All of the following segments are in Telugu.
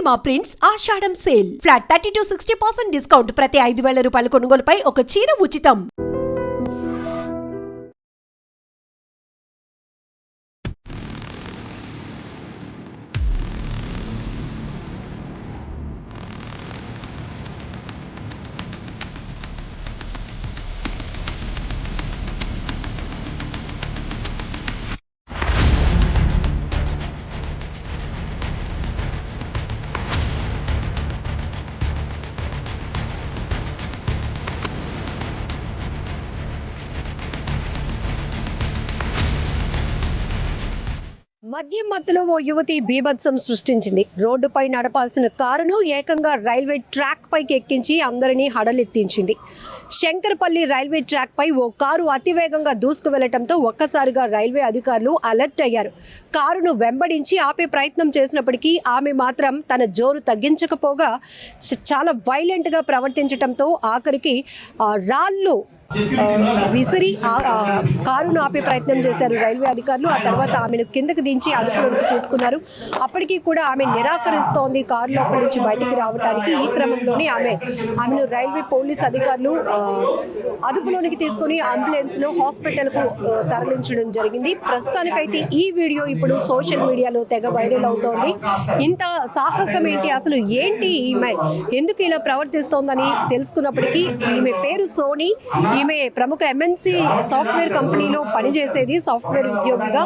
పూర్ణిమ ప్రింట్స్ ఆషాఢం సేల్ ఫ్లాట్ 30-60% డిస్కౌంట్ ప్రతి 5,000 రూపాయల కొనుగోలుపై ఒక చీర ఉచితం. మద్యం మత్తులో ఓ యువతి బీభత్సం సృష్టించింది. రోడ్డుపై నడపాల్సిన కారును ఏకంగా రైల్వే ట్రాక్ పైకి ఎక్కించి అందరినీ హడలెత్తించింది. శంకర్పల్లి రైల్వే ట్రాక్ పై ఓ కారు అతివేగంగా దూసుకు వెళ్లడంతో ఒక్కసారిగా రైల్వే అధికారులు అలర్ట్ అయ్యారు. కారును వెంబడించి ఆపే ప్రయత్నం చేసినప్పటికీ ఆమె మాత్రం తన జోరు తగ్గించకపోగా చాలా వైలెంట్ గా ప్రవర్తించడంతో ఆఖరికి రాళ్ళు విసిరి కారును ఆపే ప్రయత్నం చేశారు రైల్వే అధికారులు. ఆ తర్వాత ఆమెను కిందకి దించి అదుపులోనికి తీసుకున్నారు. అప్పటికీ కూడా ఆమె నిరాకరిస్తోంది కారు లోపల నుంచి బయటికి రావడానికి. ఈ క్రమంలోనే ఆమెను రైల్వే పోలీస్ అధికారులు అదుపులోనికి తీసుకుని అంబులెన్స్ లో హాస్పిటల్ కు తరలించడం జరిగింది. ప్రస్తుతానికైతే ఈ వీడియో ఇప్పుడు సోషల్ మీడియాలో తెగ వైరల్ అవుతోంది. ఇంత సాహసం ఏంటి, అసలు ఏంటి ఈమె ఎందుకు ఇలా ప్రవర్తిస్తోందని తెలుసుకున్నప్పటికీ ఈమె పేరు సోనీ. ఈమె ప్రముఖ ఎంఎన్సి సాఫ్ట్వేర్ కంపెనీలో పనిచేసేది, సాఫ్ట్వేర్ ఉద్యోగిగా.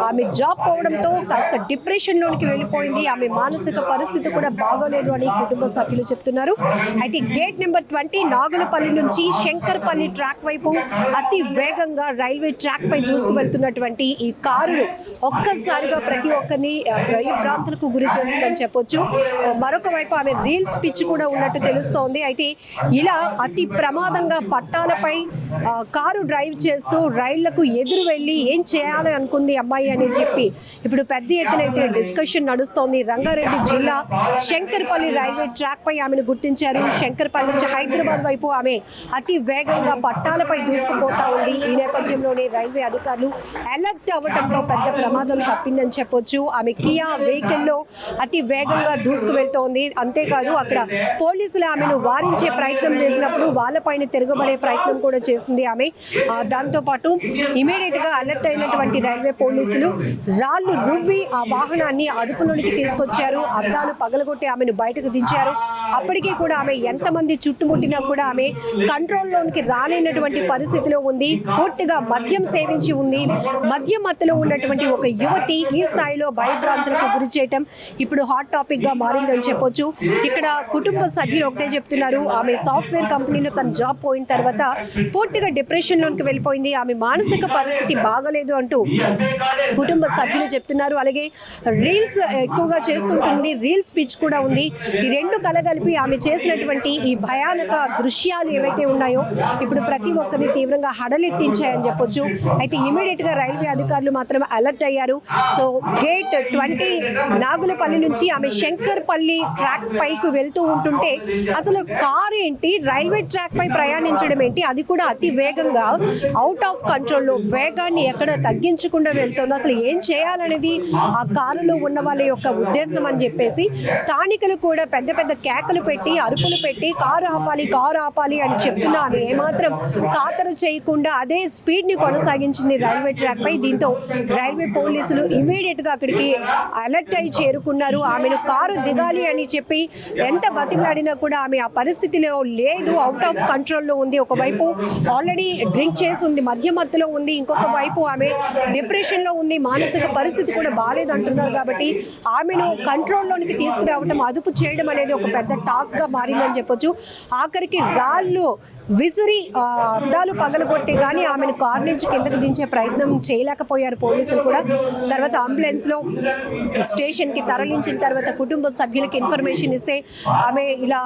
ఆమె జాబ్ పోవడంతో కాస్త డిప్రెషన్ లోనికి వెళ్ళిపోయింది. ఆమె మానసిక పరిస్థితి కూడా బాగోలేదు అని కుటుంబ సభ్యులు చెప్తున్నారు. అయితే గేట్ నెంబర్ 20 నాగులపల్లి నుంచి శంకర్పల్లి ట్రాక్ వైపు అతి వేగంగా రైల్వే ట్రాక్ పై దూసుకు వెళ్తున్నటువంటి ఈ కారును ఒక్కసారిగా ప్రతి ఒక్కరిని భయభ్రాంతులకు గురి చేస్తుందని చెప్పొచ్చు. మరొక వైపు ఆమె రీల్స్ పిచ్ కూడా ఉన్నట్టు తెలుస్తోంది. అయితే ఇలా అతి ప్రమాదంగా పట్టాలపై కారు డ్రైవ్ చేస్తూ రైళ్లకు ఎదురు వెళ్ళి ఏం చేయాలని అనుకుంది అమ్మాయి అని చెప్పి ఇప్పుడు పెద్ద ఎత్తున అయితే డిస్కషన్ నడుస్తోంది. రంగారెడ్డి జిల్లా శంకర్పల్లి రైల్వే ట్రాక్ పై ఆమెను గుర్తించారు. శంకర్పల్లి నుంచి హైదరాబాద్ వైపు ఆమె అతి వేగంగా పట్టాలపై దూసుకుపోతా ఉంది. ఈ నేపథ్యంలోనే రైల్వే అధికారులు అలర్ట్ అవ్వడంతో పెద్ద ప్రమాదం తప్పిందని చెప్పొచ్చు. ఆమె కియా వెహికల్ లో అతి వేగంగా దూసుకు వెళ్తోంది. అంతేకాదు అక్కడ పోలీసులు ఆమెను వారించే ప్రయత్నం చేసినప్పుడు వాళ్ళపైన తిరగబడే ప్రయత్నం కూడా చేసింది ఆమె. దాంతో పాటు ఇమీడియట్ గా అలర్ట్ అయినటువంటి రైల్వే పోలీసులు రాళ్లు రువ్వి ఆ వాహనాన్ని అదుపులోనికి తీసుకొచ్చారు. అద్దాలు పగలగొట్టి ఆమెను బయటకు దించారు. అప్పటికీ కూడా ఆమె ఎంతమంది చుట్టుముట్టినా కూడా ఆమె కంట్రోల్లోనికి రాలేనటువంటి పరిస్థితిలో ఉంది. పూర్తిగా మద్యం సేవించి ఉంది. మద్యం మత్తులో ఉన్నటువంటి ఒక యువతి ఈ స్థాయిలో భయభ్రాంతులకు గురి చేయటం ఇప్పుడు హాట్ టాపిక్ గా మారిందని చెప్పొచ్చు. ఇక్కడ కుటుంబ సభ్యులు ఒకటే చెప్తున్నారు, ఆమె సాఫ్ట్వేర్ కంపెనీలో తన జాబ్ పోయిన తర్వాత పూర్తిగా డిప్రెషన్ లోకి వెళ్ళిపోయింది. ఆమె మానసిక పరిస్థితి బాగలేదు అంటూ కుటుంబ సభ్యులు చెప్తున్నారు. అలాగే రీల్స్ ఎక్కువగా చేస్తుంటుంది, రీల్స్ పిచ్ కూడా ఉంది. ఈ రెండు కలగలిపి ఆమె చేసినటువంటి ఈ భయానక దృశ్యాలు ఏవైతే ఉన్నాయో ఇప్పుడు ప్రతి ఒక్కరిని తీవ్రంగా హడలెత్తించాయని చెప్పొచ్చు. అయితే ఇమీడియట్ గా రైల్వే అధికారులు మాత్రం అలర్ట్ అయ్యారు. సో గేట్ 20 నాగులపల్లి నుంచి ఆమె శంకర్పల్లి ట్రాక్ పైకి వెళ్తూ ఉంటుంటే అసలు కారు ఏంటి, రైల్వే ట్రాక్ పై ప్రయాణించడం ఏంటి, అది కూడా అతి వేగంగా అవుట్ ఆఫ్ కంట్రోల్లో వేగాన్ని ఎక్కడ తగ్గించకుండా వెళ్తుంది. అసలు ఏం చేయాలనేది ఆ కారులో ఉన్న వాళ్ళ యొక్క ఉద్దేశం అని చెప్పేసి స్థానికులు కూడా పెద్ద పెద్ద కేకలు పెట్టి అరుపులు పెట్టి కారు ఆపాలి అని చెప్తున్నా ఆమె ఏమాత్రం ఖాతరు చేయకుండా అదే స్పీడ్ ని కొనసాగించింది రైల్వే ట్రాక్ పై. దీంతో రైల్వే పోలీసులు ఇమీడియట్ గా అక్కడికి అలర్ట్ అయి చేరుకున్నారు. ఆమెను కారు దిగాలి అని చెప్పి ఎంత బతిమలాడినా కూడా ఆమె ఆ పరిస్థితిలో లేదు, అవుట్ ఆఫ్ కంట్రోల్లో ఉంది. ఒకవైపు ఆల్రెడీ డ్రింక్ చేసి ఉంది, మద్య మత్తులో ఉంది. ఇంకొక వైపు ఆమె డిప్రెషన్ లో ఉంది, మానసిక పరిస్థితి కూడా బాగాలేదు అంటున్నారు. కాబట్టి ఆమెను కంట్రోల్లోనికి తీసుకురావడం, అదుపు చేయడం అనేది ఒక పెద్ద టాస్క్ గా మారిందని చెప్పొచ్చు. ఆఖరికి రాళ్ళు విసిరి అద్దాలు పగలగొట్టే కానీ ఆమెను కారు నుంచి కిందకు దించే ప్రయత్నం చేయలేకపోయారు పోలీసులు కూడా. తర్వాత అంబులెన్స్ లో స్టేషన్ కి తరలించిన తర్వాత కుటుంబ సభ్యులకి ఇన్ఫర్మేషన్ ఇస్తే ఆమె ఇలా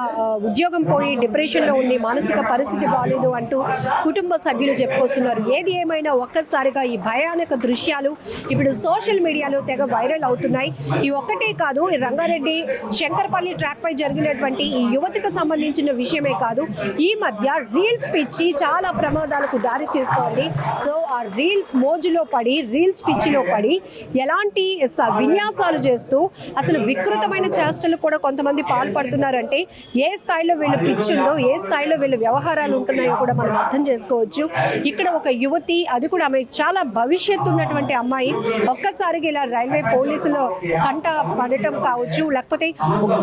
ఉద్యోగం పోయి డిప్రెషన్ లో ఉంది, మానసిక పరిస్థితి బాగాలేదు అంటూ కుటుంబ సభ్యులు చెప్పుకొస్తున్నారు. ఏది ఏమైనా ఒక్కసారిగా ఈ భయానక దృశ్యాలు ఇప్పుడు సోషల్ మీడియాలో తెగ వైరల్ అవుతున్నాయి. ఈ ఒక్కటే కాదు, రంగారెడ్డి శంకర్పల్లి ట్రాక్ పై జరిగినటువంటి ఉన్నటువంటి ఈ యువతికి సంబంధించిన విషయమే కాదు, ఈ మధ్య రీల్స్ పిచ్చి చాలా ప్రమాదాలకు దారి తీస్తోంది. సో ఆ రీల్స్ మోజులో పడి, రీల్స్ పిచ్చిలో పడి ఎలాంటి విన్యాసాలు చేస్తూ అసలు వికృతమైన చేష్టలు కూడా కొంతమంది పాల్పడుతున్నారంటే ఏ స్థాయిలో వీళ్ళు పిచ్చి ఉందో, ఏ స్థాయిలో వీళ్ళ వ్యవహారాలు ఉంటున్నాయో కూడా మనం అర్థం చేసుకోవచ్చు. ఇక్కడ ఒక యువతి, అది కూడా ఆమె చాలా భవిష్యత్తు ఉన్నటువంటి అమ్మాయి, ఒక్కసారిగా ఇలా రైల్వే పోలీసులు కంట పడటం కావచ్చు, లేకపోతే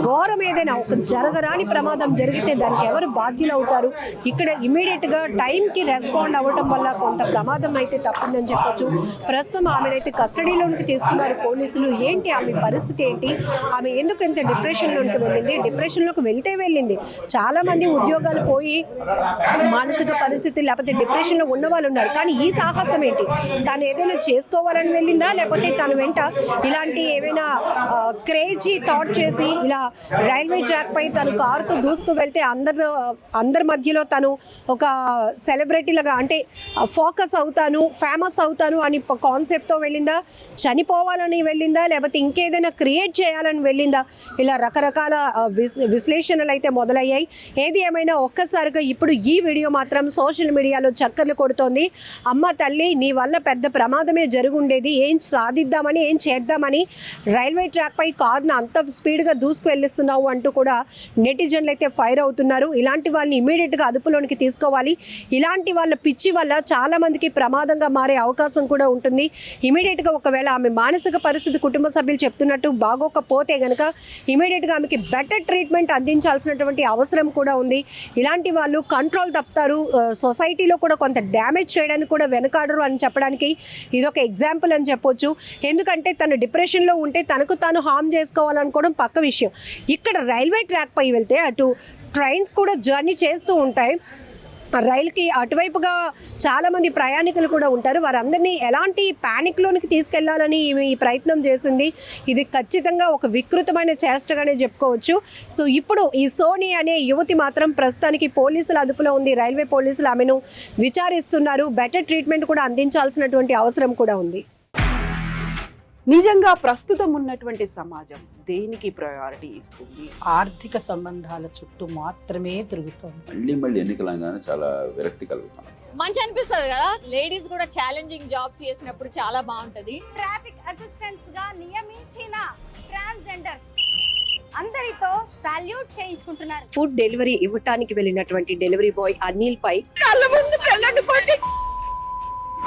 ఘోరం ఏదైనా ఒక జరగరాని ప్రమాదం జరిగితే దానికి ఎవరు బాధ్యులు అవుతారు? ఇక్కడ ఇమీడియట్ గా టైంకి రెస్పాండ్ అవ్వటం వల్ల కొంత ప్రమాదం అయితే తప్పిందని చెప్పొచ్చు. ప్రస్తుతం ఆమెనైతే కస్టడీలోనికి తీసుకున్నారు పోలీసులు. ఏంటి ఆమె పరిస్థితి ఏంటి, ఆమె ఎందుకు ఇంత డిప్రెషన్లోకి వెళ్ళింది? డిప్రెషన్లోకి వెళ్ళింది. చాలా మంది ఉద్యోగాలు పోయి మానసిక పరిస్థితి లేకపోతే డిప్రెషన్లో ఉన్న వాళ్ళు ఉన్నారు. కానీ ఈ సాహసం ఏంటి? తను ఏదైనా చేసుకోవాలని వెళ్ళిందా, లేకపోతే తను వెంట ఇలాంటి ఏమైనా క్రేజీ థాట్ చేసి ఇలా రైల్వే ట్రాక్ పై తను కారుతో దూసుకు వెళ్తే అందరి మధ్యలో తను ఒక సెలబ్రిటీలుగా అంటే ఫోకస్ అవుతాను, ఫేమస్ అవుతాను అని కాన్సెప్ట్తో వెళ్ళిందా, చనిపోవాలని వెళ్ళిందా, లేకపోతే ఇంకేదైనా క్రియేట్ చేయాలని వెళ్ళిందా? ఇలా రకరకాల విశ్లేషణలు అయితే మొదలయ్యాయి. ఏది ఏమైనా ఒక్కసారిగా ఇప్పుడు ఈ వీడియో మాత్రం సోషల్ మీడియాలో చక్కర్లు కొడుతోంది. అమ్మ తల్లి, నీ వల్ల పెద్ద ప్రమాదమే జరుగుండేది, ఏం సాధిద్దామని, ఏం చేద్దామని రైల్వే ట్రాక్ పై కారును అంత స్పీడ్గా దూసుకు వెళ్ళిస్తున్నావు అంటూ కూడా నెటిజన్లు అయితే ఫైర్ అవుతున్నారు. ఇలాంటి వాళ్ళని ఇమీడియట్గా అదుపులోనికి తీసుకోవాలి. ఇలాంటి వాళ్ళ పిచ్చి వల్ల చాలా మందికి ప్రమాదంగా మారే అవకాశం కూడా ఉంటుంది. ఇమీడియట్గా ఒకవేళ ఆమె మానసిక పరిస్థితి కుటుంబ సభ్యులు చెప్తున్నట్టు బాగోకపోతే గనక ఇమీడియట్గా ఆమెకి బెటర్ ట్రీట్మెంట్ అందించాల్సినటువంటి అవసరం కూడా ఉంది. ఇలాంటి వాళ్ళు కంట్రోల్ తప్పుతారు, సొసైటీలో కూడా కొంత డ్యామేజ్ చేయడానికి కూడా వెనకాడరు అని చెప్పడానికి ఇదొక ఎగ్జాంపుల్ అని చెప్పొచ్చు. ఎందుకంటే తను డిప్రెషన్లో ఉంటే తనకు తాను హార్మ్ చేసుకోవాలనుకోవడం పక్క విషయం. ఇక్కడ రైల్వే ట్రాక్ పై వెళ్తే అటు ట్రైన్స్ కూడా జర్నీ చేస్తూ ఉంటాయి, రైలుకి అటువైపుగా చాలామంది ప్రయాణికులు కూడా ఉంటారు. వారందరినీ ఎలాంటి ప్యానిక్లోనికి తీసుకెళ్లాలని ఈ ప్రయత్నం చేసింది. ఇది ఖచ్చితంగా ఒక వికృతమైన చేష్టగానే చెప్పుకోవచ్చు. సో ఇప్పుడు ఈ సోని అనే యువతి మాత్రం ప్రస్తుతానికి పోలీసుల అదుపులో ఉంది. రైల్వే పోలీసులు ఆమెను విచారిస్తున్నారు. బెటర్ ట్రీట్మెంట్ కూడా అందించాల్సినటువంటి అవసరం కూడా ఉంది. నిజంగా ప్రస్తుతం ఉన్నటువంటి సమాజం దేనికి ప్రయారిటీ ఇస్తుంది? ఆర్థిక సంబంధాల చుట్టూ మాత్రమే తిరుగుతుంది. మళ్ళీ ఎన్నికలంగానే చాలా విరక్తి కలుగుతాను. మంచి అనిపిస్తుంది కదా, లేడీస్ కూడా ఛాలెంజింగ్ జాబ్స్ చేసినప్పుడు చాలా బాగుంటది. ట్రాఫిక్ అసిస్టెంట్స్ గా నియమించిన ట్రాన్స్జెండర్స్ అందరితో సాల్యూట్ చేయించుకుంటున్నారు. ఫుడ్ డెలివరీ ఇవ్వటానికి వెళ్ళినటువంటి డెలివరీ బాయ్ అనిల్ పై కళ్ళ ముందు